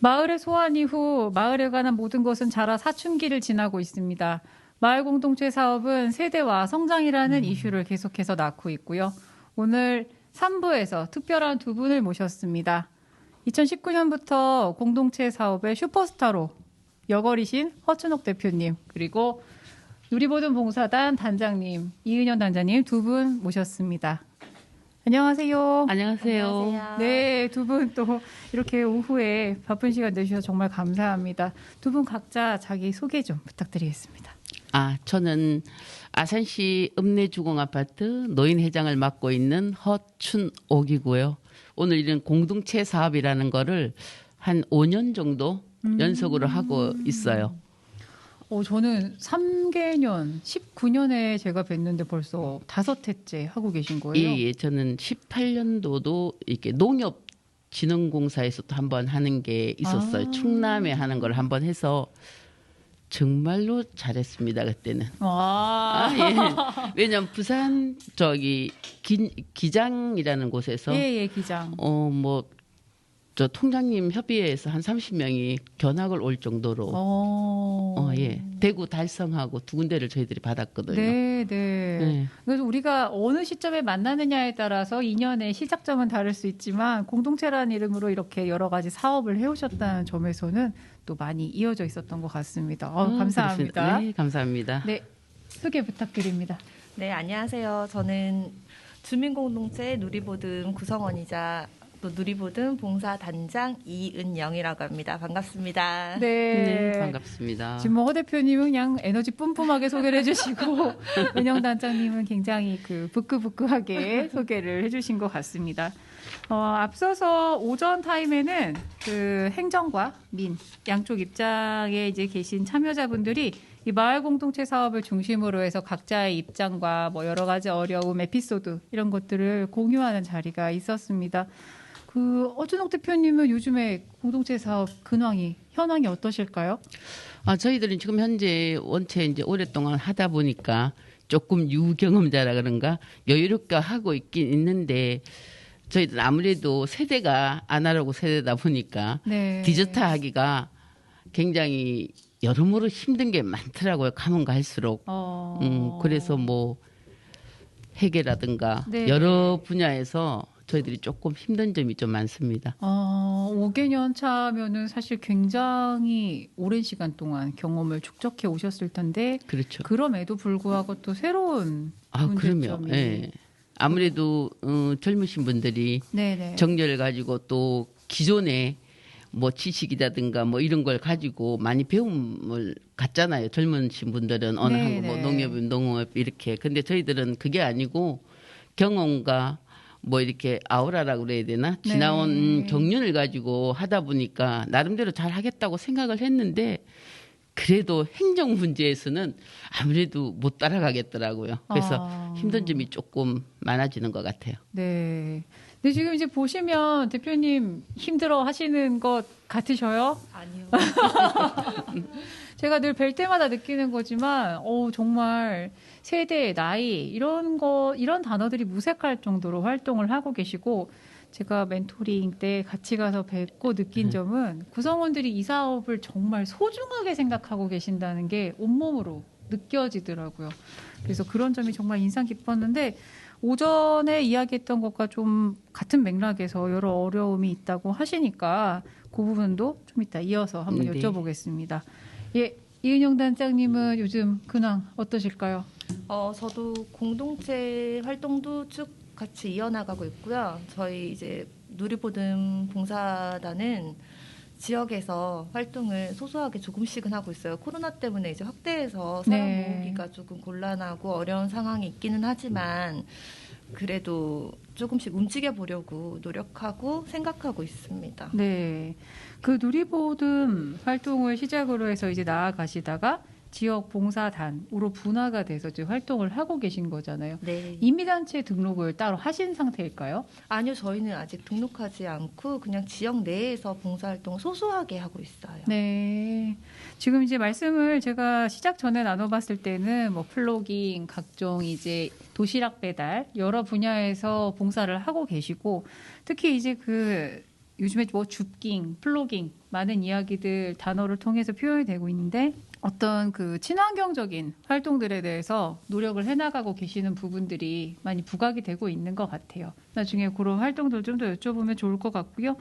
마을의 소환 이후 마을에 관한 모든 것은 자라 사춘기를 지나고 있습니다. 마을 공동체 사업은 세대와 성장이라는 이슈를 계속해서 낳고 있고요. 오늘 3부에서 특별한 두 분을 모셨습니다. 2019년부터 공동체 사업의 슈퍼스타로 여걸이신 허춘옥 대표님, 그리고 누리보든 봉사단 단장님 이은영 단장님 두 분 모셨습니다. 안녕하세요. 안녕하세요. 네, 두 분 또 이렇게 오후에 바쁜 시간 내주셔서 정말 감사합니다. 두 분 각자 자기 소개 좀 부탁드리겠습니다. 저는 아산시 읍내주공아파트 노인회장을 맡고 있는 허춘옥이고요. 오늘 이런 공동체 사업이라는 거를 한 5년 정도 연속으로 하고 있어요. 저는 3개년, 19년에 제가 뵀는데 벌써 5회째 하고 계신 거예요? 예, 저는 18년도도 이렇게 농협진흥공사에서 또 한번 하는 게 있었어요. 충남에 하는 걸 한번 해서 정말로 잘했습니다, 그때는. 예. 왜냐면 부산 기장이라는 곳에서 기장. 저 통장님 협의회에서 한 30명이 견학을 올 정도로 대구 달성하고 두 군데를 저희들이 받았거든요. 네. 그래서 우리가 어느 시점에 만나느냐에 따라서 인연의 시작점은 다를 수 있지만 공동체라는 이름으로 이렇게 여러 가지 사업을 해오셨다는 점에서는 또 많이 이어져 있었던 것 같습니다. 감사합니다. 그렇습니다. 네, 감사합니다. 네, 소개 부탁드립니다. 네, 안녕하세요. 저는 주민공동체 누리보듬 구성원이자 또 누리보듬 봉사단장 이은영이라고 합니다. 반갑습니다. 네, 반갑습니다. 지금 허 대표님은 그냥 에너지 뿜뿜하게 소개를 해주시고 은영 단장님은 굉장히 부끄부끄하게 소개를 해주신 것 같습니다. 앞서서 오전 타임에는 그 행정과 민 양쪽 입장에 이제 계신 참여자분들이 이 마을 공동체 사업을 중심으로 해서 각자의 입장과 여러 가지 어려움, 에피소드 이런 것들을 공유하는 자리가 있었습니다. 허준옥 대표님은 요즘에 공동체 사업 현황이 어떠실까요? 저희들은 지금 현재 원체 이제 오랫동안 하다 보니까 조금 유경험자라 그런가 여유롭게 하고 있긴 있는데 저희들 아무래도 세대가 아날로그 세대다 보니까 디지털 하기가 굉장히 여러모로 힘든 게 많더라고요. 가면 갈수록. 그래서 회계라든가 여러 분야에서 저희들이 조금 힘든 점이 좀 많습니다. 5개년 차면은 사실 굉장히 오랜 시간 동안 경험을 축적해 오셨을 텐데, 그렇죠. 그럼에도 불구하고 또 새로운 문제점이. 네. 아무래도 젊으신 분들이 정열을 가지고 또 기존에 지식이라든가 이런 걸 가지고 많이 배움을 갖잖아요. 젊으신 분들은 어느 한국 농협, 농업 이렇게. 근데 저희들은 그게 아니고 경험과 이렇게 아우라라고 그래야 되나? 지나온 경륜을 가지고 하다 보니까 나름대로 잘 하겠다고 생각을 했는데 그래도 행정 문제에서는 아무래도 못 따라가겠더라고요. 그래서 힘든 점이 조금 많아지는 것 같아요. 네. 근데 지금 이제 보시면 대표님 힘들어 하시는 것 같으셔요? 아니요. 제가 늘 뵐 때마다 느끼는 거지만, 정말 세대, 나이, 이런 단어들이 무색할 정도로 활동을 하고 계시고, 제가 멘토링 때 같이 가서 뵙고 느낀 점은 구성원들이 이 사업을 정말 소중하게 생각하고 계신다는 게 온몸으로 느껴지더라고요. 그래서 그런 점이 정말 인상 깊었는데, 오전에 이야기했던 것과 좀 같은 맥락에서 여러 어려움이 있다고 하시니까 그 부분도 좀 이따 이어서 한번 여쭤보겠습니다. 예, 이은영 단장님은 요즘 근황 어떠실까요? 저도 공동체 활동도 쭉 같이 이어나가고 있고요. 저희 이제 누리보듬 봉사단은 지역에서 활동을 소소하게 조금씩은 하고 있어요. 코로나 때문에 이제 확대해서 사람 모으기가 조금 곤란하고 어려운 상황이 있기는 하지만 그래도 조금씩 움직여 보려고 노력하고 생각하고 있습니다. 네, 그 누리보듬 활동을 시작으로 해서 이제 나아가시다가 지역 봉사단으로 분화가 돼서 지금 활동을 하고 계신 거잖아요. 네. 임의단체 등록을 따로 하신 상태일까요? 아니요, 저희는 아직 등록하지 않고 그냥 지역 내에서 봉사활동을 소소하게 하고 있어요. 네. 지금 이제 말씀을 제가 시작 전에 나눠봤을 때는 플로깅, 각종 이제 도시락 배달 여러 분야에서 봉사를 하고 계시고 특히 이제 요즘에 뭐 줍깅, 플로깅 많은 이야기들 단어를 통해서 표현이 되고 있는데 어떤 그 친환경적인 활동들에 대해서 노력을 해나가고 계시는 부분들이 많이 부각이 되고 있는 것 같아요. 나중에 그런 활동들 좀 더 여쭤보면 좋을 것 같고요.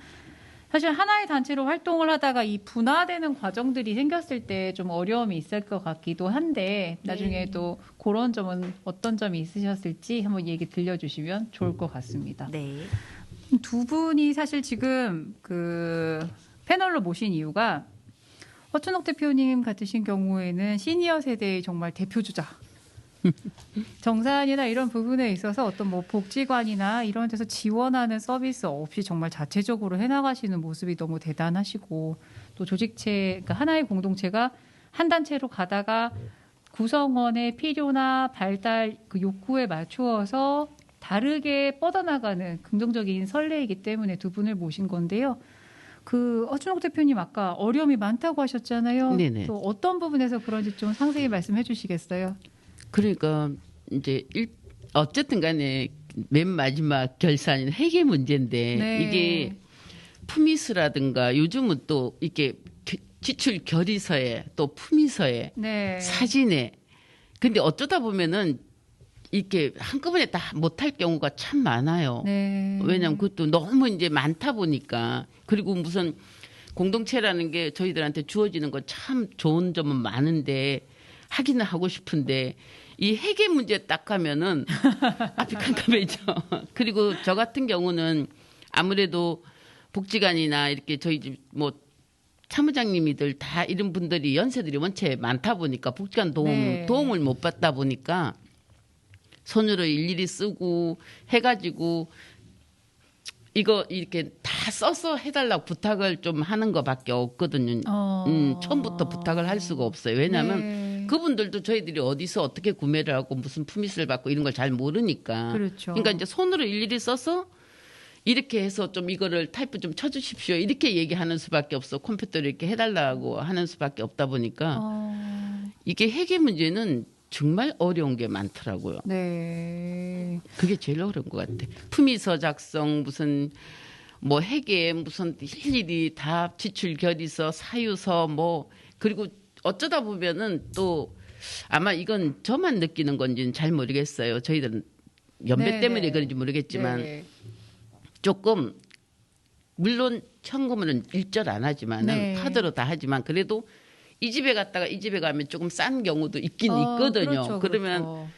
사실 하나의 단체로 활동을 하다가 이 분화되는 과정들이 생겼을 때 좀 어려움이 있을 것 같기도 한데 나중에 또 그런 점은 어떤 점이 있으셨을지 한번 얘기 들려주시면 좋을 것 같습니다. 네. 두 분이 사실 지금 그 패널로 모신 이유가 허춘옥 대표님 같으신 경우에는 시니어 세대의 정말 대표주자. 정산이나 이런 부분에 있어서 어떤 뭐 복지관이나 이런 데서 지원하는 서비스 없이 정말 자체적으로 해나가시는 모습이 너무 대단하시고 또 조직체, 그러니까 하나의 공동체가 한 단체로 가다가 구성원의 필요나 발달 그 욕구에 맞추어서 다르게 뻗어나가는 긍정적인 선례이기 때문에 두 분을 모신 건데요. 그 허춘옥 대표님 아까 어려움이 많다고 하셨잖아요. 네네. 또 어떤 부분에서 그런지 좀 상세히 말씀해 주시겠어요? 그러니까 이제 어쨌든 간에 맨 마지막 결산인 회계 문제인데 네. 이게 품위스라든가 요즘은 또 이게 지출 결의서에 또 품위서에 네. 사진에 근데 어쩌다 보면은 이렇게 한꺼번에 다 못할 경우가 참 많아요. 네. 왜냐하면 그것도 너무 이제 많다 보니까 그리고 무슨 공동체라는 게 저희들한테 주어지는 건 참 좋은 점은 많은데 하기는 하고 싶은데 이 회계 문제 딱 하면은 앞이 깜깜해져. 그리고 저 같은 경우는 아무래도 복지관이나 이렇게 저희 집 뭐 사무장님이들 다 이런 분들이 연세들이 원체 많다 보니까 복지관 도움을 못 받다 보니까 손으로 일일이 쓰고 해가지고 이거 이렇게 다 써서 해달라고 부탁을 좀 하는 것밖에 없거든요. 처음부터 부탁을 할 수가 없어요. 왜냐하면 그분들도 저희들이 어디서 어떻게 구매를 하고 무슨 품잇을 받고 이런 걸 잘 모르니까. 그렇죠. 그러니까 이제 손으로 일일이 써서 이렇게 해서 좀 이거를 타이프 좀 쳐주십시오. 이렇게 얘기하는 수밖에 없어. 컴퓨터로 이렇게 해달라고 하는 수밖에 없다 보니까 이게 회계 문제는 정말 어려운 게 많더라고요. 네. 그게 제일 어려운 것 같아. 품위서 작성 무슨 뭐 회계 무슨 일일이 다 지출 결의서 사유서 뭐 그리고 어쩌다 보면은 또 아마 이건 저만 느끼는 건지는 잘 모르겠어요. 저희들은 연배 때문에 그런지 모르겠지만 조금 물론 현금으로는 일절 안 하지만은 카드로 다 하지만 그래도 이 집에 갔다가 이 집에 가면 조금 싼 경우도 있긴 있거든요. 그렇죠, 그러면 그렇죠.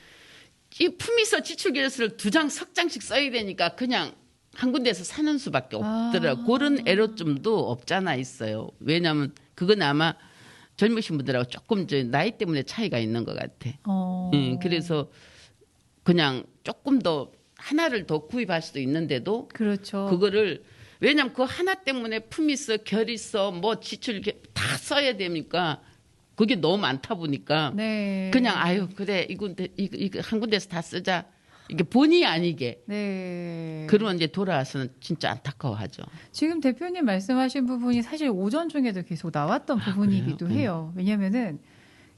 이 품위서 지출 결의서를 2장, 석 장씩 써야 되니까 그냥 한 군데에서 사는 수밖에 없더라고요. 그런 애로점도 없잖아 있어요. 왜냐하면 그건 아마 젊으신 분들하고 조금 나이 때문에 차이가 있는 것 같아. 그래서 그냥 조금 더 하나를 더 구입할 수도 있는데도 그렇죠. 그거를 왜냐하면 그 하나 때문에 품위서, 결의서, 뭐 지출 다 써야 되니까 그게 너무 많다 보니까 그냥 아유 그래 이거 한 군데서 다 쓰자 이게 본의 아니게 그러면 이제 돌아와서는 진짜 안타까워하죠. 지금 대표님 말씀하신 부분이 사실 오전 중에도 계속 나왔던 부분이기도 해요. 왜냐하면은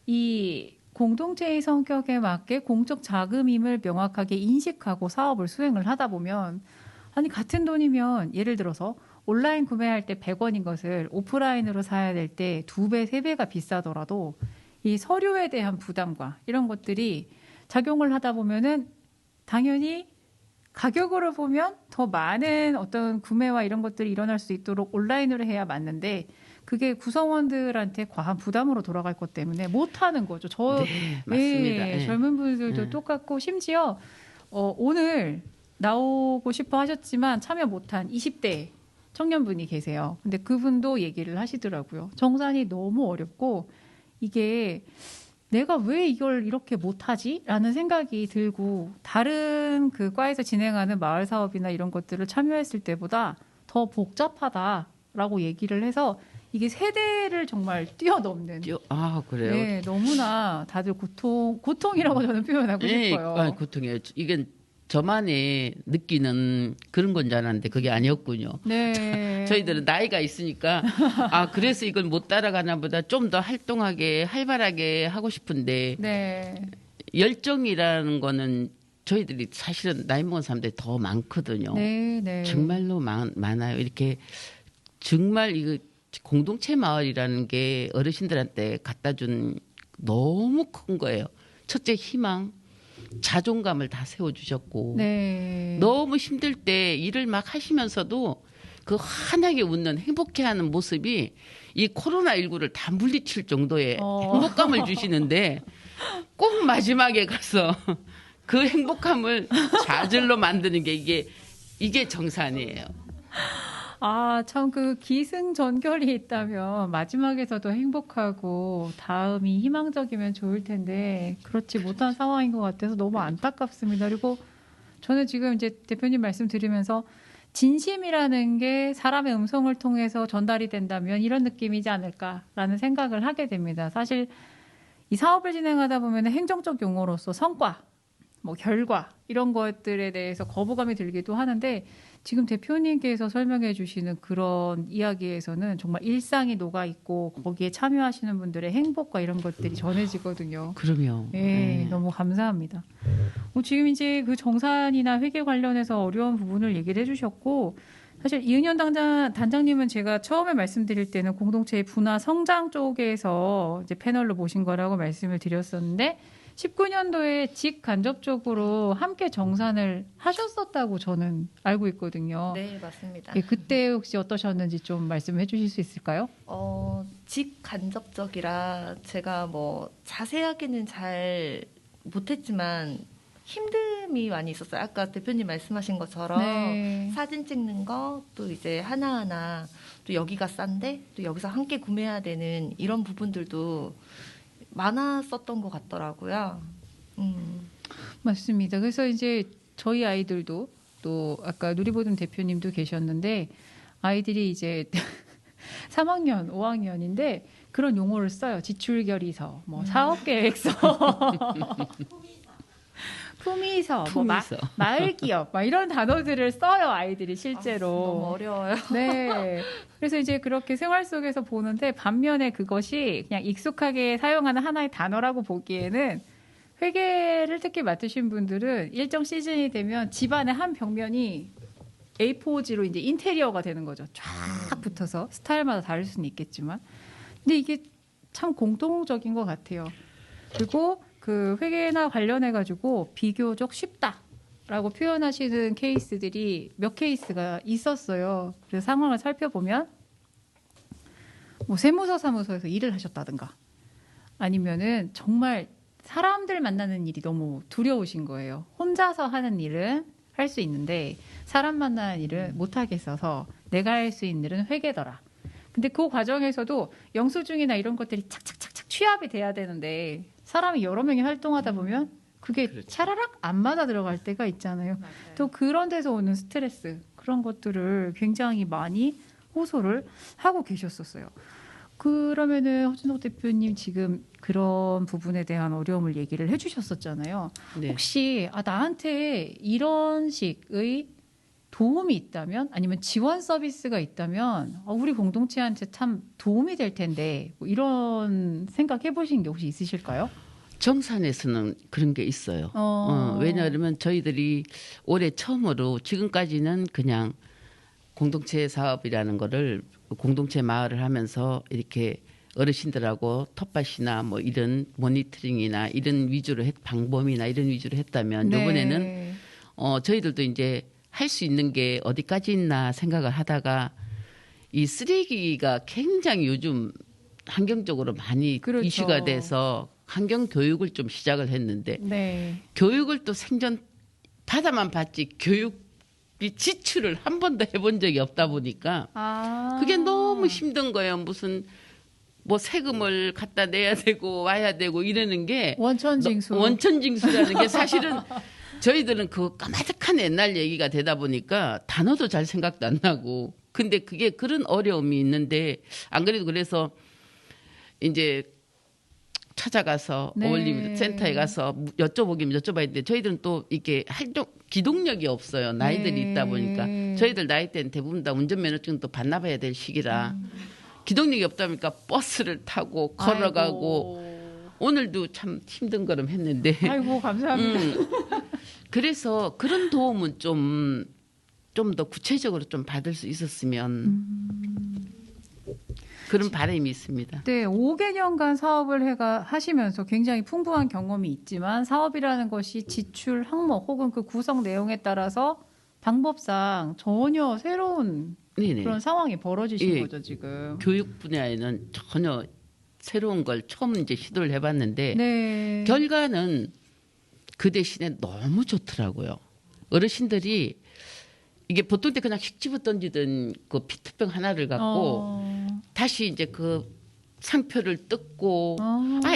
이 공동체의 성격에 맞게 공적 자금임을 명확하게 인식하고 사업을 수행을 하다 보면 아니 같은 돈이면 예를 들어서 온라인 구매할 때 100원인 것을 오프라인으로 사야 될 때 2배, 3배가 비싸더라도 이 서류에 대한 부담과 이런 것들이 작용을 하다 보면은 당연히 가격으로 보면 더 많은 어떤 구매와 이런 것들이 일어날 수 있도록 온라인으로 해야 맞는데 그게 구성원들한테 과한 부담으로 돌아갈 것 때문에 못하는 거죠. 맞습니다. 젊은 분들도 똑같고 심지어 오늘 나오고 싶어 하셨지만 참여 못한 20대 청년분이 계세요. 근데 그분도 얘기를 하시더라고요. 정산이 너무 어렵고 이게 내가 왜 이걸 이렇게 못하지? 라는 생각이 들고 다른 그 과에서 진행하는 마을 사업이나 이런 것들을 참여했을 때보다 더 복잡하다라고 얘기를 해서 이게 세대를 정말 뛰어넘는. 그래요? 네, 너무나 다들 고통이라고 저는 표현하고 싶어요. 고통이에요. 이게 저만의 느끼는 그런 건 줄 알았는데 그게 아니었군요. 네. 저희들은 나이가 있으니까 그래서 이걸 못 따라가나 보다 좀 더 활동하게 활발하게 하고 싶은데 열정이라는 거는 저희들이 사실은 나이 먹은 사람들이 더 많거든요. 네, 네. 정말로 많아요. 이렇게 정말 이거 공동체 마을이라는 게 어르신들한테 갖다 준 너무 큰 거예요. 첫째 희망, 자존감을 다 세워주셨고 네. 너무 힘들 때 일을 막 하시면서도 그 환하게 웃는 행복해하는 모습이 이 코로나19를 다 물리칠 정도의 행복감을 주시는데 꼭 마지막에 가서 그 행복함을 좌절로 만드는 게 이게 정산이에요. 아, 참 그 기승전결이 있다면 마지막에서도 행복하고 다음이 희망적이면 좋을 텐데 그렇지 못한 상황인 것 같아서 너무 안타깝습니다. 그리고 저는 지금 이제 대표님 말씀 들으면서 진심이라는 게 사람의 음성을 통해서 전달이 된다면 이런 느낌이지 않을까라는 생각을 하게 됩니다. 사실 이 사업을 진행하다 보면 행정적 용어로서 성과, 뭐 결과 이런 것들에 대해서 거부감이 들기도 하는데 지금 대표님께서 설명해 주시는 그런 이야기에서는 정말 일상이 녹아 있고 거기에 참여하시는 분들의 행복과 이런 것들이 전해지거든요. 그럼요. 네, 너무 감사합니다. 지금 이제 그 정산이나 회계 관련해서 어려운 부분을 얘기를 해주셨고 사실 이은현 단장님은 제가 처음에 말씀드릴 때는 공동체의 분화 성장 쪽에서 이제 패널로 모신 거라고 말씀을 드렸었는데 19년도에 직간접적으로 함께 정산을 하셨었다고 저는 알고 있거든요. 네, 맞습니다. 예, 그때 혹시 어떠셨는지 좀 말씀해 주실 수 있을까요? 직간접적이라 제가 뭐 자세하게는 잘 못했지만 힘듦이 많이 있었어요. 아까 대표님 말씀하신 것처럼 네. 사진 찍는 거 또 이제 하나하나 또 여기가 싼데 또 여기서 함께 구매해야 되는 이런 부분들도 많았었던 것 같더라고요. 맞습니다. 그래서 이제 저희 아이들도 또 아까 누리보듬 대표님도 계셨는데 아이들이 이제 3학년, 5학년인데 그런 용어를 써요. 지출결의서, 뭐 사업계획서, 품위서, 뭐 마을 기업, 막 이런 단어들을 써요. 아이들이 실제로. 너무 어려워요. 네. 그래서 이제 그렇게 생활 속에서 보는데 반면에 그것이 그냥 익숙하게 사용하는 하나의 단어라고 보기에는 회계를 특히 맡으신 분들은 일정 시즌이 되면 집안의 한 벽면이 A4지로 이제 인테리어가 되는 거죠. 쫙 붙어서 스타일마다 다를 수는 있겠지만, 근데 이게 참 공통적인 것 같아요. 그리고 그 회계나 관련해 가지고 비교적 쉽다라고 표현하시는 케이스들이 몇 케이스가 있었어요. 그래서 상황을 살펴보면 뭐 세무서 사무소에서 일을 하셨다든가 아니면은 정말 사람들 만나는 일이 너무 두려우신 거예요. 혼자서 하는 일은 할 수 있는데 사람 만나는 일은 못 하겠어서 내가 할 수 있는 일은 회계더라. 근데 그 과정에서도 영수증이나 이런 것들이 착착착착 취합이 돼야 되는데 사람이 여러 명이 활동하다 보면 그게 그렇죠. 차라락 안 맞아 들어갈 때가 있잖아요. 맞아요. 또 그런 데서 오는 스트레스 그런 것들을 굉장히 많이 호소를 하고 계셨었어요. 그러면은 허준석 대표님 지금 그런 부분에 대한 어려움을 얘기를 해주셨었잖아요. 네. 혹시 나한테 이런 식의 도움이 있다면 아니면 지원 서비스가 있다면 우리 공동체한테 참 도움이 될 텐데 뭐 이런 생각 해보신 게 혹시 있으실까요? 정산에서는 그런 게 있어요. 왜냐하면 저희들이 올해 처음으로 지금까지는 그냥 공동체 사업이라는 거를 공동체 마을을 하면서 이렇게 어르신들하고 텃밭이나 뭐 이런 모니터링이나 이런 위주로 방범이나 이런 위주로 했다면 네. 이번에는 저희들도 이제 할 수 있는 게 어디까지 있나 생각을 하다가 이 쓰레기가 굉장히 요즘 환경적으로 많이 그렇죠. 이슈가 돼서 환경 교육을 좀 시작을 했는데 네. 교육을 또 생전 받아만 받지 교육비 지출을 한 번도 해본 적이 없다 보니까 그게 너무 힘든 거예요. 무슨 뭐 세금을 갖다 내야 되고 와야 되고 이러는 게 원천징수라는 게 사실은 저희들은 그 까마득한 옛날 얘기가 되다 보니까 단어도 잘 생각도 안 나고 근데 그게 그런 어려움이 있는데 안 그래도 그래서 이제 찾아가서 네. 어울림 센터에 가서 여쭤보기면 여쭤봐야 되는데 저희들은 또 이게 기동력이 없어요. 나이들이 네. 있다 보니까 저희들 나이 때는 대부분 다 운전면허증도 반납해야 될 시기라 기동력이 없다 보니까 버스를 타고 걸어가고 아이고. 오늘도 참 힘든 걸음 했는데 아이고 감사합니다. 그래서 그런 도움은 좀 더 구체적으로 좀 받을 수 있었으면 그런 바람이 있습니다. 네, 5개년간 사업을 하시면서 굉장히 풍부한 경험이 있지만 사업이라는 것이 지출 항목 혹은 그 구성 내용에 따라서 방법상 전혀 새로운 네네. 그런 상황이 벌어지신 거죠, 지금. 교육 분야에는 전혀 새로운 걸 처음 이제 시도를 해봤는데 네. 결과는 그 대신에 너무 좋더라고요. 어르신들이 이게 보통 때 그냥 휙 집어 던지던 그 피트병 하나를 갖고 다시 이제 그 상표를 뜯고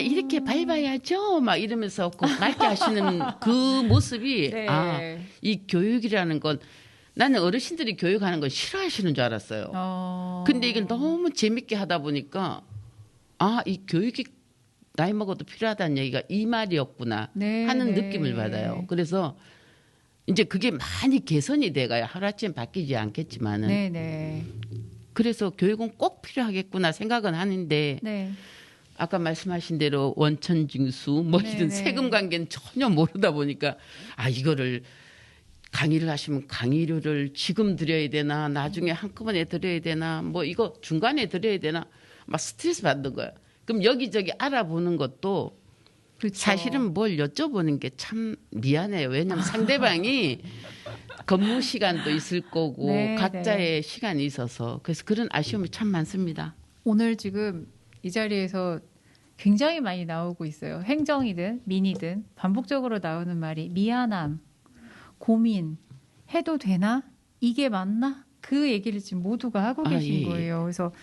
이렇게 밟아야죠 막 이러면서 그 맑게 하시는 그 모습이 네. 이 교육이라는 건 나는 어르신들이 교육하는 걸 싫어하시는 줄 알았어요. 근데 이걸 너무 재밌게 하다 보니까 이 교육이 나이 먹어도 필요하다는 얘기가 이 말이었구나 하는 느낌을 받아요. 그래서 이제 그게 많이 개선이 돼가요. 하루아침에 바뀌지 않겠지만은. 네네. 그래서 교육은 꼭 필요하겠구나 생각은 하는데 아까 말씀하신 대로 원천징수 뭐 이런 세금 관계는 전혀 모르다 보니까 이거를 강의를 하시면 강의료를 지금 드려야 되나 나중에 한꺼번에 드려야 되나 뭐 이거 중간에 드려야 되나 막 스트레스 받는 거예요. 그럼 여기저기 알아보는 것도 그쵸. 사실은 뭘 여쭤보는 게 참 미안해요. 왜냐하면 상대방이 근무 시간도 있을 거고 각자의 시간이 있어서 그래서 그런 아쉬움이 참 많습니다. 오늘 지금 이 자리에서 굉장히 많이 나오고 있어요. 행정이든 민이든 반복적으로 나오는 말이 미안함, 고민, 해도 되나? 이게 맞나? 그 얘기를 지금 모두가 하고 계신 거예요. 그래서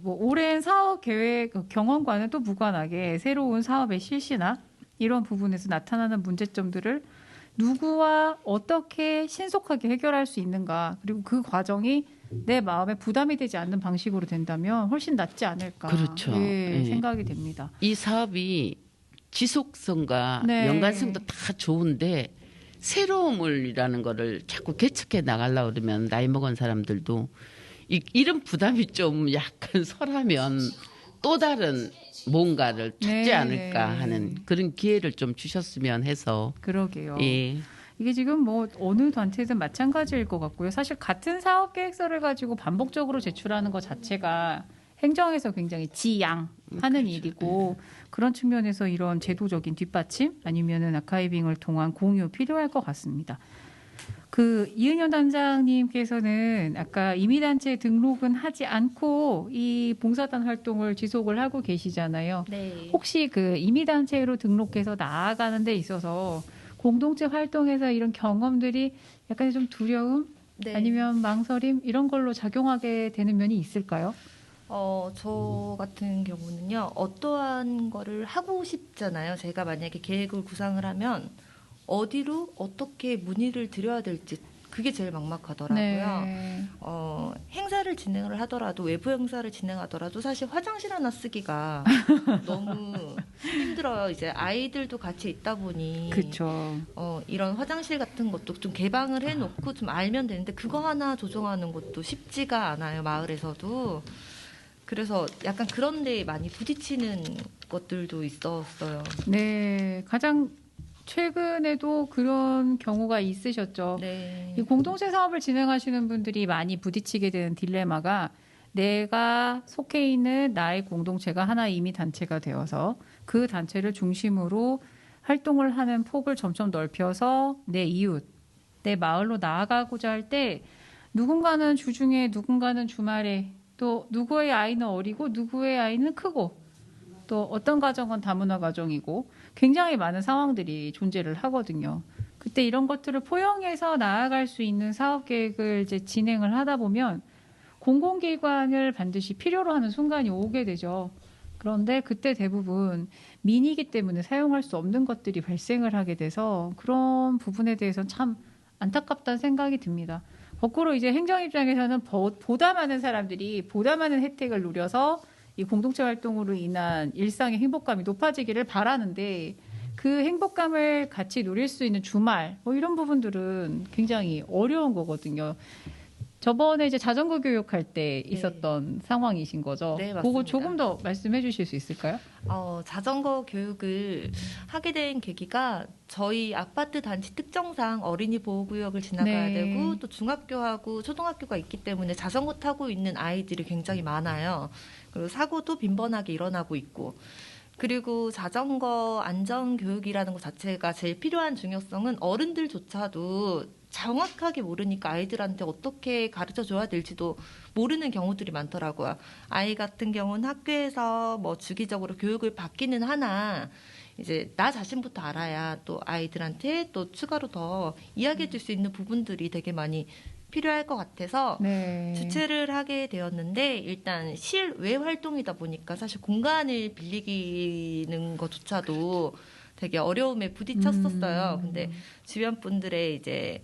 뭐 오랜 사업 계획 경험과는 또 무관하게 새로운 사업의 실시나 이런 부분에서 나타나는 문제점들을 누구와 어떻게 신속하게 해결할 수 있는가 그리고 그 과정이 내 마음에 부담이 되지 않는 방식으로 된다면 훨씬 낫지 않을까 그렇죠. 생각이 됩니다. 이 사업이 지속성과 연관성도 다 좋은데 새로움이라는 거를 자꾸 개척해 나가려고 그러면 나이 먹은 사람들도 이런 부담이 좀 약간 설하면 또 다른 뭔가를 찾지 않을까 하는 그런 기회를 좀 주셨으면 해서. 그러게요. 이게 지금 뭐 어느 단체든 마찬가지일 것 같고요. 사실 같은 사업 계획서를 가지고 반복적으로 제출하는 것 자체가 행정에서 굉장히 지양하는 일이고 그런 측면에서 이런 제도적인 뒷받침 아니면은 아카이빙을 통한 공유 필요할 것 같습니다. 이은영 단장님께서는 아까 임의단체 등록은 하지 않고 이 봉사단 활동을 지속을 하고 계시잖아요. 혹시 그 임의단체로 등록해서 나아가는 데 있어서 공동체 활동에서 이런 경험들이 약간 좀 두려움 아니면 망설임 이런 걸로 작용하게 되는 면이 있을까요? 저 같은 경우는요. 어떠한 거를 하고 싶잖아요. 제가 만약에 계획을 구상을 하면 어디로 어떻게 문의를 드려야 될지 그게 제일 막막하더라고요. 행사를 진행을 하더라도 외부 행사를 진행하더라도 사실 화장실 하나 쓰기가 너무 힘들어요. 이제 아이들도 같이 있다 보니 그쵸. 이런 화장실 같은 것도 좀 개방을 해놓고 좀 알면 되는데 그거 하나 조정하는 것도 쉽지가 않아요. 마을에서도. 그래서 약간 그런 데 많이 부딪히는 것들도 있었어요. 네, 가장 최근에도 그런 경우가 있으셨죠. 이 공동체 사업을 진행하시는 분들이 많이 부딪히게 되는 딜레마가 내가 속해 있는 나의 공동체가 하나 이미 단체가 되어서 그 단체를 중심으로 활동을 하는 폭을 점점 넓혀서 내 이웃, 내 마을로 나아가고자 할 때 누군가는 주중에 누군가는 주말에 또 누구의 아이는 어리고 누구의 아이는 크고 또 어떤 가정은 다문화 가정이고 굉장히 많은 상황들이 존재를 하거든요. 그때 이런 것들을 포용해서 나아갈 수 있는 사업 계획을 이제 진행을 하다 보면 공공기관을 반드시 필요로 하는 순간이 오게 되죠. 그런데 그때 대부분 민이기 때문에 사용할 수 없는 것들이 발생을 하게 돼서 그런 부분에 대해서는 참 안타깝다는 생각이 듭니다. 거꾸로 이제 행정 입장에서는 보다 많은 사람들이 보다 많은 혜택을 누려서 이 공동체 활동으로 인한 일상의 행복감이 높아지기를 바라는데 그 행복감을 같이 누릴 수 있는 주말 뭐 이런 부분들은 굉장히 어려운 거거든요. 저번에 이제 자전거 교육할 때 있었던 상황이신 거죠? 네, 맞습니다. 그거 조금 더 말씀해 주실 수 있을까요? 자전거 교육을 하게 된 계기가 저희 아파트 단지 특정상 어린이 보호구역을 지나가야 네. 되고 또 중학교하고 초등학교가 있기 때문에 자전거 타고 있는 아이들이 굉장히 많아요. 그리고 사고도 빈번하게 일어나고 있고 그리고 자전거 안전 교육이라는 것 자체가 제일 필요한 중요성은 어른들조차도 정확하게 모르니까 아이들한테 어떻게 가르쳐 줘야 될지도 모르는 경우들이 많더라고요. 아이 같은 경우는 학교에서 뭐 주기적으로 교육을 받기는 하나 이제 나 자신부터 알아야 또 아이들한테 또 추가로 더 이야기해 줄 수 있는 부분들이 되게 많이 필요할 것 같아서 네. 주최를 하게 되었는데 일단 실외 활동이다 보니까 사실 공간을 빌리기는 것조차도 되게 어려움에 부딪혔었어요. 근데 주변 분들의 이제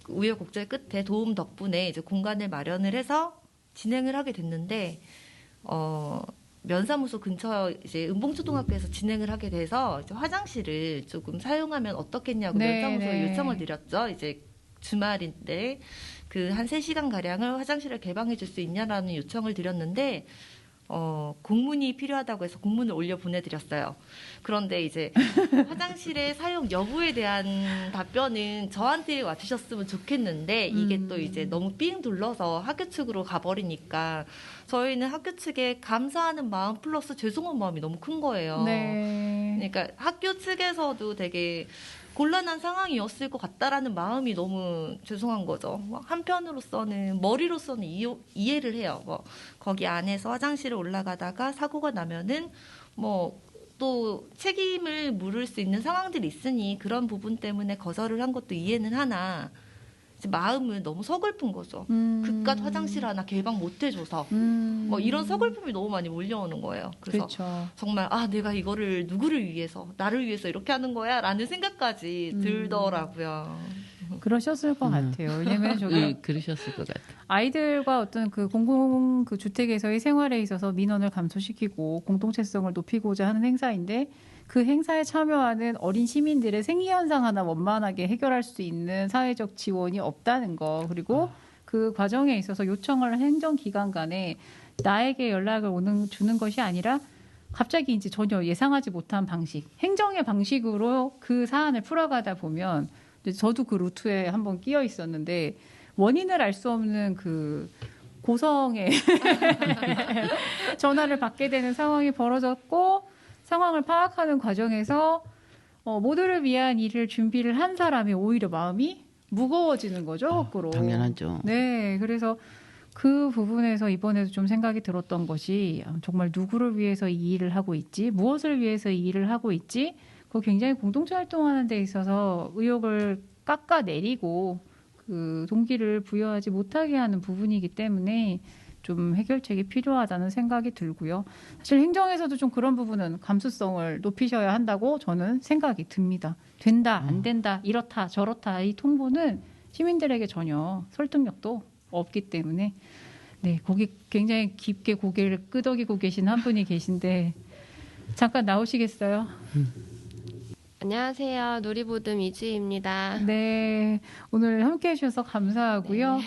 우여곡절 끝에 도움 덕분에 이제 공간을 마련을 해서 진행을 하게 됐는데 면사무소 근처 이제 은봉초등학교에서 진행을 하게 돼서 이제 화장실을 조금 사용하면 어떻겠냐고 네, 면사무소에 네. 요청을 드렸죠. 이제 주말인데 그 한 3시간 가량을 화장실을 개방해 줄 수 있냐라는 요청을 드렸는데 공문이 필요하다고 해서 공문을 올려 보내드렸어요. 그런데 이제 화장실의 사용 여부에 대한 답변은 저한테 와주셨으면 좋겠는데 이게 또 이제 너무 삥 둘러서 학교 측으로 가버리니까 저희는 학교 측에 감사하는 마음 플러스 죄송한 마음이 너무 큰 거예요. 네. 그러니까 학교 측에서도 되게 곤란한 상황이었을 것 같다라는 마음이 너무 죄송한 거죠. 한편으로서는 머리로서는 이해를 해요. 뭐 거기 안에서 화장실을 올라가다가 사고가 나면은 뭐 또 책임을 물을 수 있는 상황들이 있으니 그런 부분 때문에 거절을 한 것도 이해는 하나 이제 마음은 너무 서글픈 거죠. 그깟 화장실 하나 개방 못 해줘서 뭐 이런 서글픔이 너무 많이 몰려오는 거예요. 그래서 그렇죠. 정말 내가 이거를 누구를 위해서 나를 위해서 이렇게 하는 거야라는 생각까지 들더라고요. 그러셨을 것 같아요. 왜냐면 저기 그러셨을 것 같아요. 아이들과 어떤 그 공공 그 주택에서의 생활에 있어서 민원을 감소시키고 공동체성을 높이고자 하는 행사인데 그 행사에 참여하는 어린 시민들의 생리 현상 하나 원만하게 해결할 수 있는 사회적 지원이 없다는 거 그리고 그 과정에 있어서 요청을 한 행정기관 간에 나에게 연락을 주는 것이 아니라 갑자기 이제 전혀 예상하지 못한 방식, 행정의 방식으로 그 사안을 풀어가다 보면 저도 그 루트에 한번 끼어 있었는데 원인을 알 수 없는 그 고성에 전화를 받게 되는 상황이 벌어졌고 상황을 파악하는 과정에서 모두를 위한 일을 준비를 한 사람이 오히려 마음이 무거워지는 거죠, 거꾸로. 당연하죠. 네, 그래서 그 부분에서 이번에도 좀 생각이 들었던 것이 정말 누구를 위해서 이 일을 하고 있지, 무엇을 위해서 이 일을 하고 있지, 그 굉장히 공동체 활동하는 데 있어서 의욕을 깎아내리고 그 동기를 부여하지 못하게 하는 부분이기 때문에 좀 해결책이 필요하다는 생각이 들고요. 사실 행정에서도 좀 그런 부분은 감수성을 높이셔야 한다고 저는 생각이 듭니다. 된다, 안 된다, 이렇다, 저렇다 이 통보는 시민들에게 전혀 설득력도 없기 때문에 네, 거기 굉장히 깊게 고개를 끄덕이고 계신 한 분이 계신데 잠깐 나오시겠어요? 안녕하세요. 누리보듬 이주희입니다. 네, 오늘 함께해 주셔서 감사하고요. 네.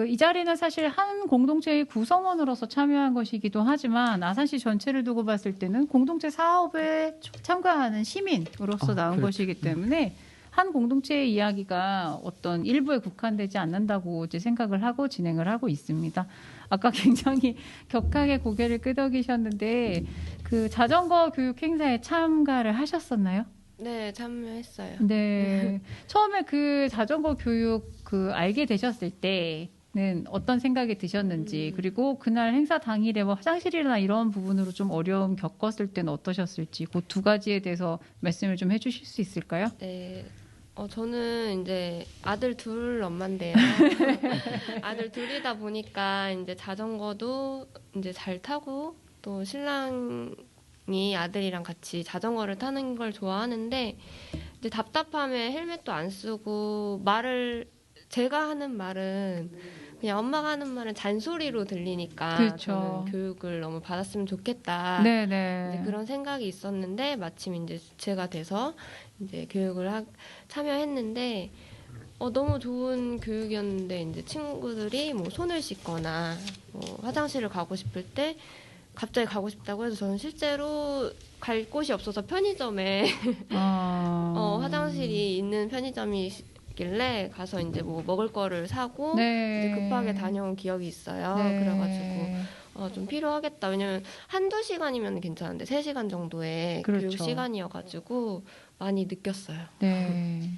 이 자리는 사실 한 공동체의 구성원으로서 참여한 것이기도 하지만 아산시 전체를 두고 봤을 때는 공동체 사업에 참가하는 시민으로서 나온 그렇죠. 것이기 때문에 한 공동체의 이야기가 어떤 일부에 국한되지 않는다고 이제 생각을 하고 진행을 하고 있습니다. 아까 굉장히 격하게 고개를 끄덕이셨는데 그 자전거 교육 행사에 참가를 하셨었나요? 네, 참여했어요. 네. 처음에 그 자전거 교육 알게 되셨을 때는 어떤 생각이 드셨는지 그리고 그날 행사 당일에 뭐 화장실이나 이런 부분으로 좀 어려움 겪었을 때는 어떠셨을지 그 두 가지에 대해서 말씀을 좀 해주실 수 있을까요? 네. 저는 이제 아들 둘 엄마인데요. 아들 둘이다 보니까 이제 자전거도 이제 잘 타고 또 신랑이 아들이랑 같이 자전거를 타는 걸 좋아하는데 이제 답답함에 헬멧도 안 쓰고 제가 하는 말은 그냥 엄마가 하는 말은 잔소리로 들리니까 그렇죠. 저는 교육을 너무 받았으면 좋겠다. 네네. 이제 그런 생각이 있었는데 마침 이제 주체가 돼서 이제 교육을 참여했는데 너무 좋은 교육이었는데 이제 친구들이 뭐 손을 씻거나 뭐 화장실을 가고 싶을 때 갑자기 가고 싶다고 해서 저는 실제로 갈 곳이 없어서 편의점에 화장실이 있는 편의점이 길래 가서 이제 뭐 먹을 거를 사고 네. 이제 급하게 다녀온 기억이 있어요. 네. 그래가지고 좀 필요하겠다. 왜냐면 한두 시간이면 괜찮은데 3시간 정도의 그렇죠. 교육 시간이어가지고 많이 느꼈어요. 네.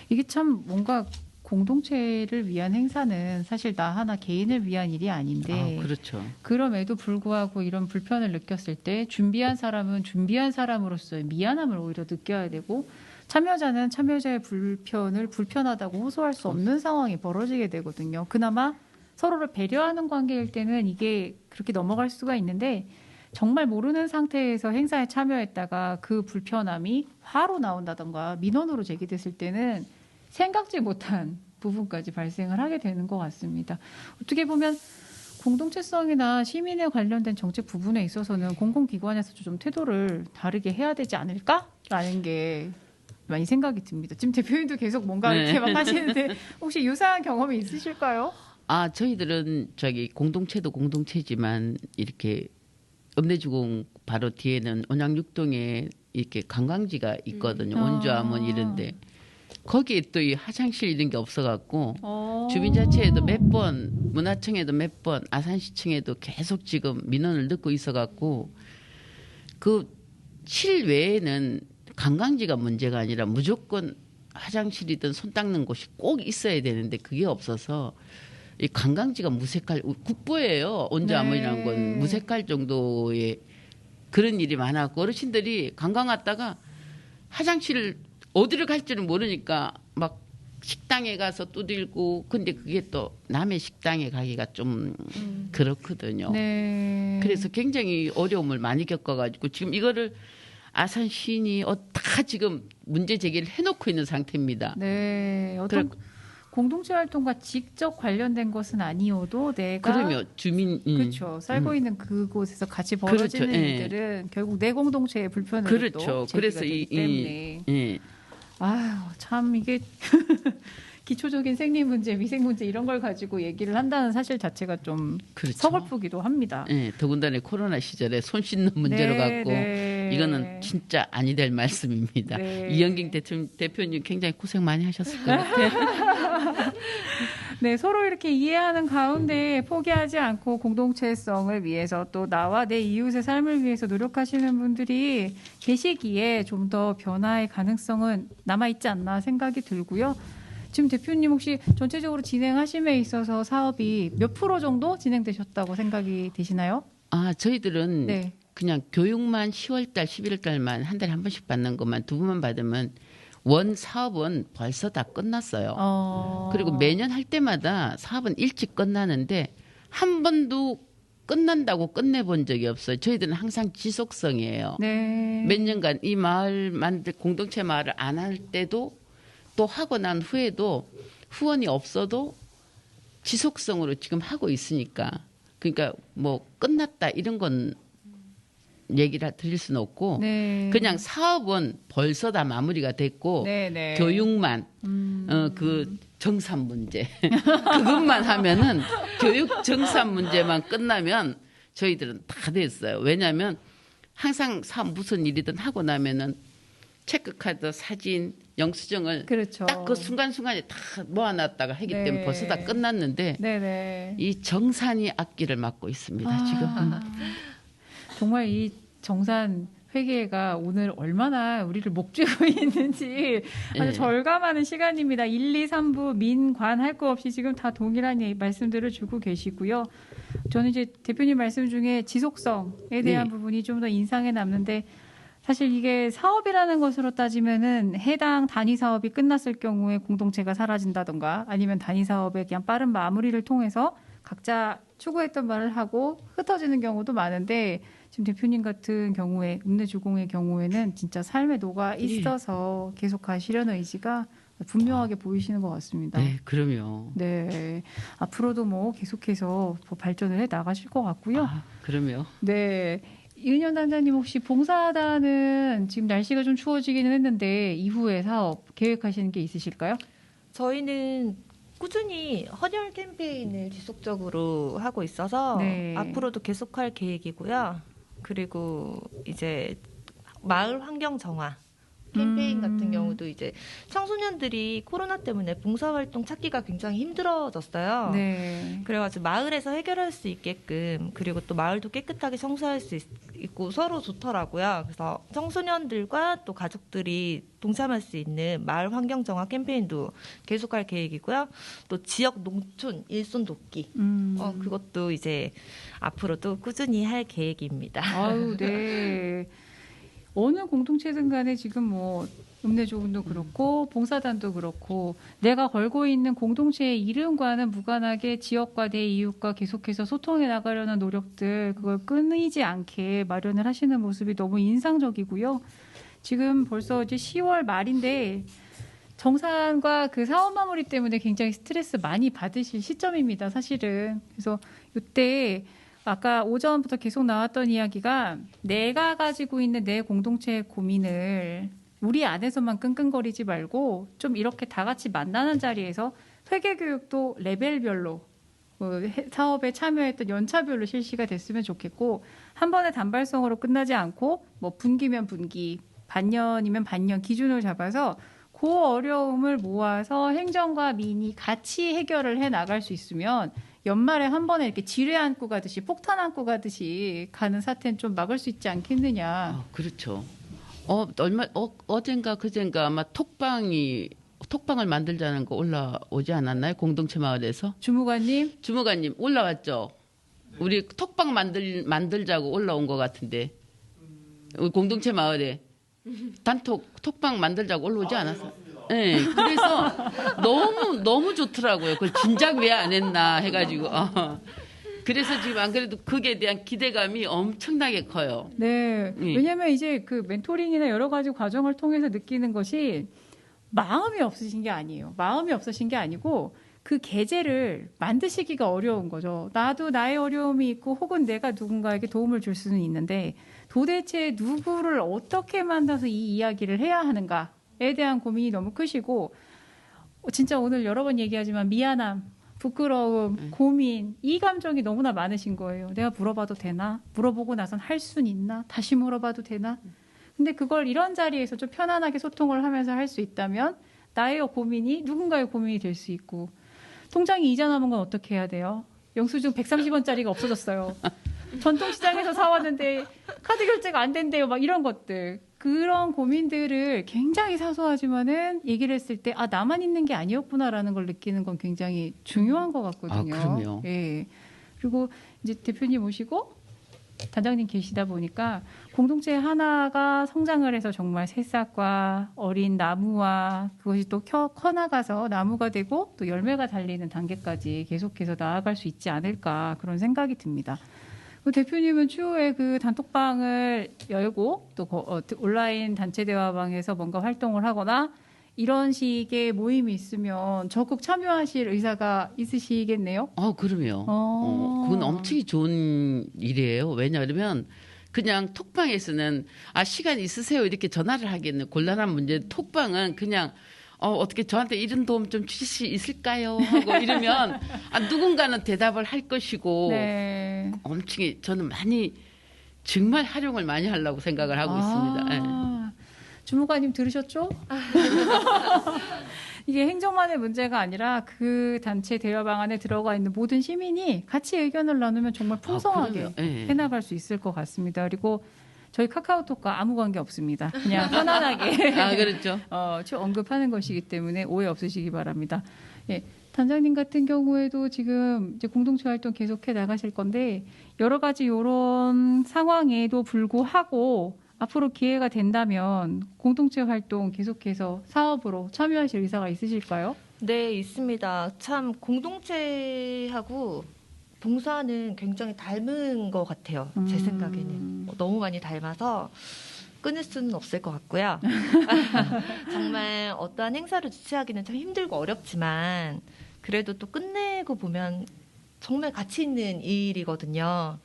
이게 참 뭔가 공동체를 위한 행사는 사실 나 하나 개인을 위한 일이 아닌데 그렇죠. 그럼에도 불구하고 이런 불편을 느꼈을 때 준비한 사람은 준비한 사람으로서의 미안함을 오히려 느껴야 되고 참여자는 참여자의 불편을 불편하다고 호소할 수 없는 상황이 벌어지게 되거든요. 그나마 서로를 배려하는 관계일 때는 이게 그렇게 넘어갈 수가 있는데 정말 모르는 상태에서 행사에 참여했다가 그 불편함이 화로 나온다던가 민원으로 제기됐을 때는 생각지 못한 부분까지 발생을 하게 되는 것 같습니다. 어떻게 보면 공동체성이나 시민에 관련된 정책 부분에 있어서는 공공기관에서도 좀 태도를 다르게 해야 되지 않을까라는 게 많이 생각이 듭니다. 지금 대표님도 계속 뭔가 이렇게 막 하시는데 혹시 유사한 경험이 있으실까요? 저희들은 공동체도 공동체지만 이렇게 읍내주공 바로 뒤에는 온양육동에 이렇게 관광지가 있거든요. 원주암원 이런데 거기에 또 이 화장실 이런 게 없어갖고 주민자치에도 몇 번, 문화청에도 몇 번, 아산시청에도 계속 지금 민원을 넣고 있어갖고 그 실외에는 관광지가 문제가 아니라 무조건 화장실이든 손 닦는 곳이 꼭 있어야 되는데 그게 없어서 이 관광지가 무색할 국보예요. 온주암원이라는 건 무색할 정도의 그런 일이 많았고 어르신들이 관광 왔다가 화장실을 어디를 갈지를 모르니까 막 식당에 가서 두들고 근데 그게 또 남의 식당에 가기가 좀 그렇거든요. 네. 그래서 굉장히 어려움을 많이 겪어가지고 지금 이거를 아산 시인이 다 지금 문제 제기를 해놓고 있는 상태입니다. 네. 어떤 공동체 활동과 직접 관련된 것은 아니어도 내가 그러면 주민 그렇죠. 살고 있는 그곳에서 같이 벌어지는 그렇죠. 일들은 결국 내 공동체의 불편으로 그렇죠. 그래서 되기 때문에 아유 참 이게 기초적인 생리 문제, 위생 문제 이런 걸 가지고 얘기를 한다는 사실 자체가 좀 그렇죠. 서글프기도 합니다. 네, 더군다나 코로나 시절에 손 씻는 문제로 갖고 이거는 진짜 아니 될 말씀입니다. 이영경 대표님 굉장히 고생 많이 하셨을 것 같아요. 네, 서로 이렇게 이해하는 가운데 포기하지 않고 공동체성을 위해서 또 나와 내 이웃의 삶을 위해서 노력하시는 분들이 계시기에 좀 더 변화의 가능성은 남아있지 않나 생각이 들고요. 지금 대표님 혹시 전체적으로 진행하심에 있어서 사업이 몇 프로 정도 진행되셨다고 생각이 되시나요? 저희들은 그냥 교육만 10월달, 11월달만 한 달에 한 번씩 받는 것만 2번만 받으면 원 사업은 벌써 다 끝났어요. 그리고 매년 할 때마다 사업은 일찍 끝나는데 한 번도 끝난다고 끝내본 적이 없어요. 저희들은 항상 지속성이에요. 몇 년간 이 마을 공동체 마을을 안 할 때도 또 하고 난 후에도 후원이 없어도 지속성으로 지금 하고 있으니까 그러니까 뭐 끝났다 이런 건 얘기를 드릴 수는 없고 그냥 사업은 벌써 다 마무리가 됐고 교육만 그 정산 문제 그것만 하면은 교육 정산 문제만 끝나면 저희들은 다 됐어요. 왜냐하면 항상 무슨 일이든 하고 나면은 체크카드, 사진, 영수증을 딱 그 순간순간에 다 모아놨다가 하기 때문에 벌써 다 끝났는데 이 정산이 앞길을 막고 있습니다. 지금. 정말 이 정산 회계가 오늘 얼마나 우리를 목쥐고 있는지 아주 절감하는 시간입니다. 1, 2, 3부 민관 할 거 없이 지금 다 동일한 말씀들을 주고 계시고요. 저는 이제 대표님 말씀 중에 지속성에 대한 부분이 좀 더 인상에 남는데 사실 이게 사업이라는 것으로 따지면은 해당 단위 사업이 끝났을 경우에 공동체가 사라진다던가 아니면 단위 사업의 그냥 빠른 마무리를 통해서 각자 추구했던 말을 하고 흩어지는 경우도 많은데 지금 대표님 같은 경우에 읍내주공의 경우에는 진짜 삶에 녹아 있어서 계속 가시려는 의지가 분명하게 보이시는 것 같습니다. 네, 그럼요. 네, 앞으로도 뭐 계속해서 발전을 해 나가실 것 같고요. 그럼요. 네. 이은현 단장님 혹시 봉사단은 지금 날씨가 좀 추워지기는 했는데 이후에 사업 계획하시는 게 있으실까요? 저희는 꾸준히 헌혈 캠페인을 지속적으로 하고 있어서 네. 앞으로도 계속할 계획이고요. 그리고 이제 마을 환경 정화 캠페인 같은 경우도 이제 청소년들이 코로나 때문에 봉사활동 찾기가 굉장히 힘들어졌어요. 네. 그래가지고 마을에서 해결할 수 있게끔, 그리고 또 마을도 깨끗하게 청소할 수 있고 서로 좋더라고요. 그래서 청소년들과 또 가족들이 동참할 수 있는 마을 환경 정화 캠페인도 계속할 계획이고요. 또 지역 농촌 일손 돕기 그것도 이제 앞으로도 꾸준히 할 계획입니다. 아유, 네. 어느 공동체든 간에 지금 뭐 읍내조군도 그렇고 봉사단도 그렇고 내가 걸고 있는 공동체의 이름과는 무관하게 지역과 내 이웃과 계속해서 소통해 나가려는 노력들, 그걸 끊이지 않게 마련을 하시는 모습이 너무 인상적이고요. 지금 벌써 이제 10월 말인데 정산과 그 사업 마무리 때문에 굉장히 스트레스 많이 받으실 시점입니다, 사실은. 그래서 이때 아까 오전부터 계속 나왔던 이야기가 내가 가지고 있는 내 공동체의 고민을 우리 안에서만 끙끙거리지 말고 좀 이렇게 다 같이 만나는 자리에서 회계교육도 레벨별로 사업에 참여했던 연차별로 실시가 됐으면 좋겠고, 한 번에 단발성으로 끝나지 않고 뭐 분기면 분기, 반년이면 반년 기준을 잡아서 그 어려움을 모아서 행정과 민이 같이 해결을 해 나갈 수 있으면 연말에 한 번에 이렇게 지뢰 안고 가듯이 폭탄 안고 가듯이 가는 사태는 좀 막을 수 있지 않겠느냐. 그렇죠. 어젠가 그젠가 아마 톡방을 만들자는 거 올라오지 않았나요? 공동체 마을에서? 주무관님 올라왔죠. 우리 톡방 만들자고 올라온 것 같은데 우리 공동체 마을에 톡방 만들자고 올라오지 않았어요? 네, 그래서 너무 좋더라고요. 그걸 진작 왜 안 했나 해가지고. 그래서 지금 안 그래도 그게 대한 기대감이 엄청나게 커요. 네. 왜냐하면 이제 그 멘토링이나 여러 가지 과정을 통해서 느끼는 것이 마음이 없으신 게 아니에요. 마음이 없으신 게 아니고 그 계제를 만드시기가 어려운 거죠. 나도 나의 어려움이 있고 혹은 내가 누군가에게 도움을 줄 수는 있는데 도대체 누구를 어떻게 만나서 이 이야기를 해야 하는가에 대한 고민이 너무 크시고, 진짜 오늘 여러 번 얘기하지만 미안함, 부끄러움, 고민, 이 감정이 너무나 많으신 거예요. 내가 물어봐도 되나? 물어보고 나선 할 수는 있나? 다시 물어봐도 되나? 근데 그걸 이런 자리에서 좀 편안하게 소통을 하면서 할 수 있다면 나의 고민이 누군가의 고민이 될 수 있고, 통장이 이자 남은 건 어떻게 해야 돼요? 영수증 130원짜리가 없어졌어요. 전통시장에서 사왔는데 카드 결제가 안 된대요. 막 이런 것들. 그런 고민들을 굉장히 사소하지만은 얘기를 했을 때 나만 있는 게 아니었구나라는 걸 느끼는 건 굉장히 중요한 것 같거든요. 그럼요. 예. 그리고 이제 대표님 오시고 단장님 계시다 보니까 공동체 하나가 성장을 해서 정말 새싹과 어린 나무와 그것이 또 커나가서 나무가 되고 또 열매가 달리는 단계까지 계속해서 나아갈 수 있지 않을까, 그런 생각이 듭니다. 대표님은 추후에 그 단톡방을 열고 또 온라인 단체 대화방에서 뭔가 활동을 하거나 이런 식의 모임이 있으면 적극 참여하실 의사가 있으시겠네요? 그럼요. 그건 엄청 좋은 일이에요. 왜냐하면 그냥 톡방에서는 시간 있으세요 이렇게 전화를 하겠는 곤란한 문제, 톡방은 그냥 어떻게 저한테 이런 도움 좀 주실 수 있을까요? 하고 이러면 누군가는 대답을 할 것이고, 네. 엄청 저는 정말 활용을 많이 하려고 생각을 하고 있습니다. 네. 주무관님 들으셨죠? 이게 행정만의 문제가 아니라 그 단체 대화방 안에 들어가 있는 모든 시민이 같이 의견을 나누면 정말 풍성하게 해나갈 수 있을 것 같습니다. 그리고 저희 카카오톡과 아무 관계 없습니다. 그냥 편안하게 그렇죠. 언급하는 것이기 때문에 오해 없으시기 바랍니다. 예, 단장님 같은 경우에도 지금 이제 공동체 활동 계속해 나가실 건데 여러 가지 이런 상황에도 불구하고 앞으로 기회가 된다면 공동체 활동 계속해서 사업으로 참여하실 의사가 있으실까요? 네, 있습니다. 참 공동체하고 봉사는 굉장히 닮은 것 같아요. 제 생각에는. 너무 많이 닮아서 끊을 수는 없을 것 같고요. 정말 어떠한 행사를 주최하기는 참 힘들고 어렵지만 그래도 또 끝내고 보면 정말 가치 있는 일이거든요.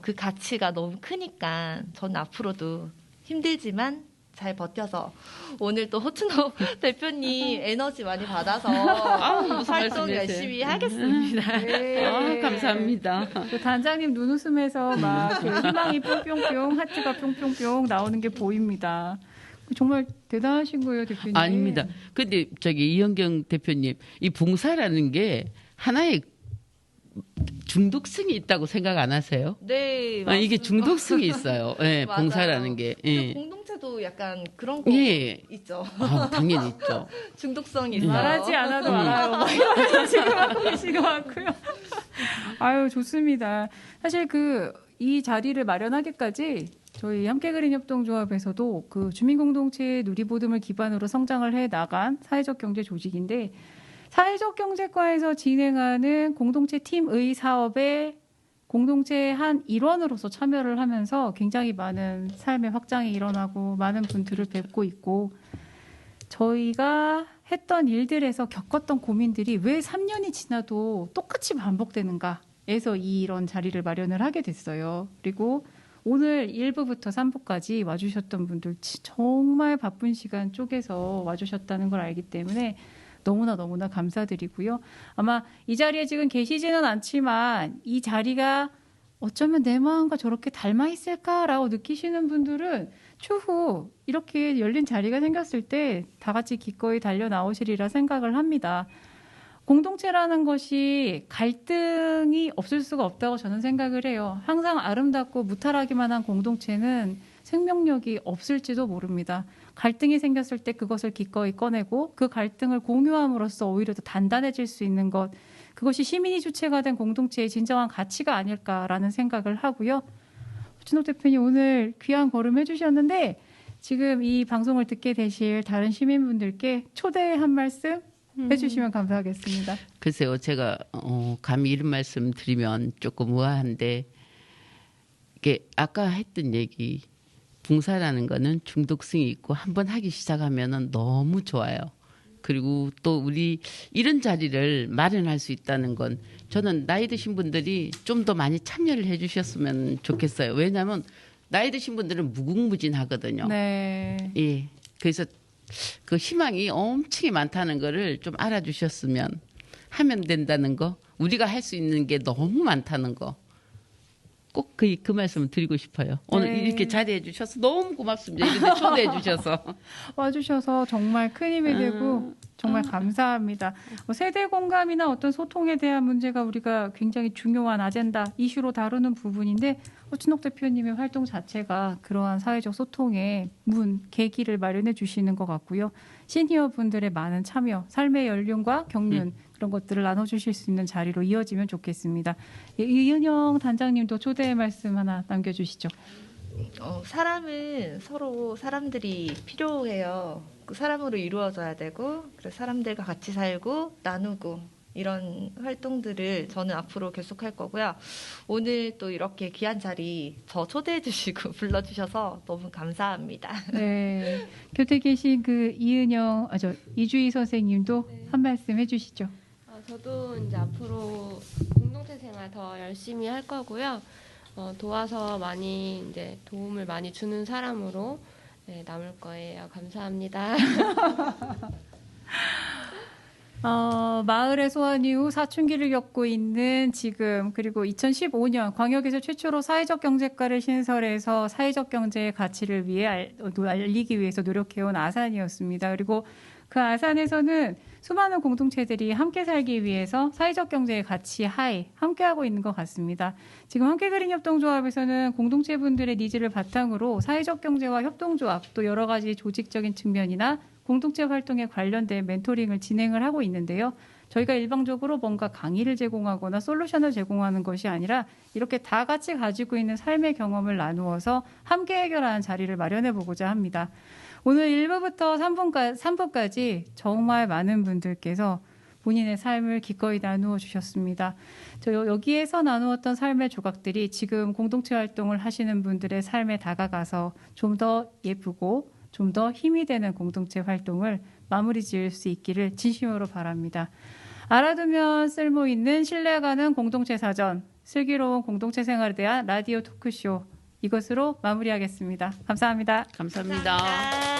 그 가치가 너무 크니까 저는 앞으로도 힘들지만 잘 버텨서 오늘 또 허춘호 대표님 에너지 많이 받아서 활동 열심히 하겠습니다. 네. 감사합니다. 또 단장님 눈웃음에서 막 희망이 뿅뿅뿅, 하트가 뿅뿅뿅 나오는 게 보입니다. 정말 대단하신 거예요, 대표님. 아닙니다. 근데 이현경 대표님, 이 봉사라는 게 하나의 중독성이 있다고 생각 안 하세요? 네, 맞습니다. 이게 중독성이 있어요. 네, 봉사라는 게. 예. 공동체도 약간 그런 거 있죠. 당연히 있죠. 중독성이 있어요. 말하지 않아도 알아요. 이런 지금 하고 계신 것 같고요. 아유, 좋습니다. 사실 이 자리를 마련하기까지 저희 함께 그린 협동조합에서도 그 주민공동체의 누리보듬을 기반으로 성장을 해 나간 사회적 경제 조직인데, 사회적 경제과에서 진행하는 공동체 팀의 사업에 공동체의 한 일원으로서 참여를 하면서 굉장히 많은 삶의 확장이 일어나고 많은 분들을 뵙고 있고, 저희가 했던 일들에서 겪었던 고민들이 왜 3년이 지나도 똑같이 반복되는가에서 이런 자리를 마련을 하게 됐어요. 그리고 오늘 1부부터 3부까지 와주셨던 분들 정말 바쁜 시간 쪼개서 와주셨다는 걸 알기 때문에 너무나 감사드리고요. 아마 이 자리에 지금 계시지는 않지만 이 자리가 어쩌면 내 마음과 저렇게 닮아 있을까라고 느끼시는 분들은 추후 이렇게 열린 자리가 생겼을 때 다 같이 기꺼이 달려 나오시리라 생각을 합니다. 공동체라는 것이 갈등이 없을 수가 없다고 저는 생각을 해요. 항상 아름답고 무탈하기만 한 공동체는 생명력이 없을지도 모릅니다. 갈등이 생겼을 때 그것을 기꺼이 꺼내고 그 갈등을 공유함으로써 오히려 더 단단해질 수 있는 것, 그것이 시민이 주체가 된 공동체의 진정한 가치가 아닐까라는 생각을 하고요. 허춘호 대표님 오늘 귀한 걸음 해주셨는데 지금 이 방송을 듣게 되실 다른 시민분들께 초대 한 말씀 해주시면 감사하겠습니다. 글쎄요, 제가 감히 이런 말씀 드리면 조금 우아한데, 이게 아까 했던 얘기, 봉사라는 거는 중독성이 있고 한번 하기 시작하면은 너무 좋아요. 그리고 또 우리 이런 자리를 마련할 수 있다는 건 저는 나이 드신 분들이 좀 더 많이 참여를 해주셨으면 좋겠어요. 왜냐하면 나이 드신 분들은 무궁무진하거든요. 네. 예. 그래서 그 희망이 엄청 많다는 거를 좀 알아주셨으면, 하면 된다는 거, 우리가 할 수 있는 게 너무 많다는 거, 꼭 그 말씀을 드리고 싶어요. 오늘 네. 이렇게 자리해 주셔서 너무 고맙습니다. 이런데 초대해 주셔서. 와주셔서 정말 큰 힘이 되고 정말 감사합니다. 세대 공감이나 어떤 소통에 대한 문제가 우리가 굉장히 중요한 아젠다, 이슈로 다루는 부분인데 허춘옥 대표님의 활동 자체가 그러한 사회적 소통의 계기를 마련해 주시는 것 같고요. 시니어 분들의 많은 참여, 삶의 연륜과 경륜 그런 것들을 나눠주실 수 있는 자리로 이어지면 좋겠습니다. 예, 이은영 단장님도 초대의 말씀 하나 남겨주시죠. 사람은 서로 사람들이 필요해요. 그 사람으로 이루어져야 되고, 그래서 사람들과 같이 살고 나누고 이런 활동들을 저는 앞으로 계속할 거고요. 오늘 또 이렇게 귀한 자리 저 초대해 주시고 불러주셔서 너무 감사합니다. 네, 곁에 계신 이주희 선생님도 네. 한 말씀 해주시죠. 저도 이제 앞으로 공동체 생활 더 열심히 할 거고요. 도와서 많이 이제 도움을 많이 주는 사람으로 남을 거예요. 감사합니다. 마을의 소환 이후 사춘기를 겪고 있는 지금, 그리고 2015년 광역에서 최초로 사회적 경제과를 신설해서 사회적 경제의 가치를 위해 알리기 위해서 노력해온 아산이었습니다. 그리고 그 아산에서는 수많은 공동체들이 함께 살기 위해서 사회적 경제의 가치 하에 함께하고 있는 것 같습니다. 지금 함께 그린 협동조합에서는 공동체분들의 니즈를 바탕으로 사회적 경제와 협동조합, 또 여러 가지 조직적인 측면이나 공동체 활동에 관련된 멘토링을 진행을 하고 있는데요. 저희가 일방적으로 뭔가 강의를 제공하거나 솔루션을 제공하는 것이 아니라 이렇게 다 같이 가지고 있는 삶의 경험을 나누어서 함께 해결하는 자리를 마련해 보고자 합니다. 오늘 1부부터 3부까지 정말 많은 분들께서 본인의 삶을 기꺼이 나누어 주셨습니다. 여기에서 나누었던 삶의 조각들이 지금 공동체 활동을 하시는 분들의 삶에 다가가서 좀 더 예쁘고 좀 더 힘이 되는 공동체 활동을 마무리 지을 수 있기를 진심으로 바랍니다. 알아두면 쓸모있는 신뢰가는 공동체 사전, 슬기로운 공동체 생활에 대한 라디오 토크쇼 이것으로 마무리하겠습니다. 감사합니다. 감사합니다.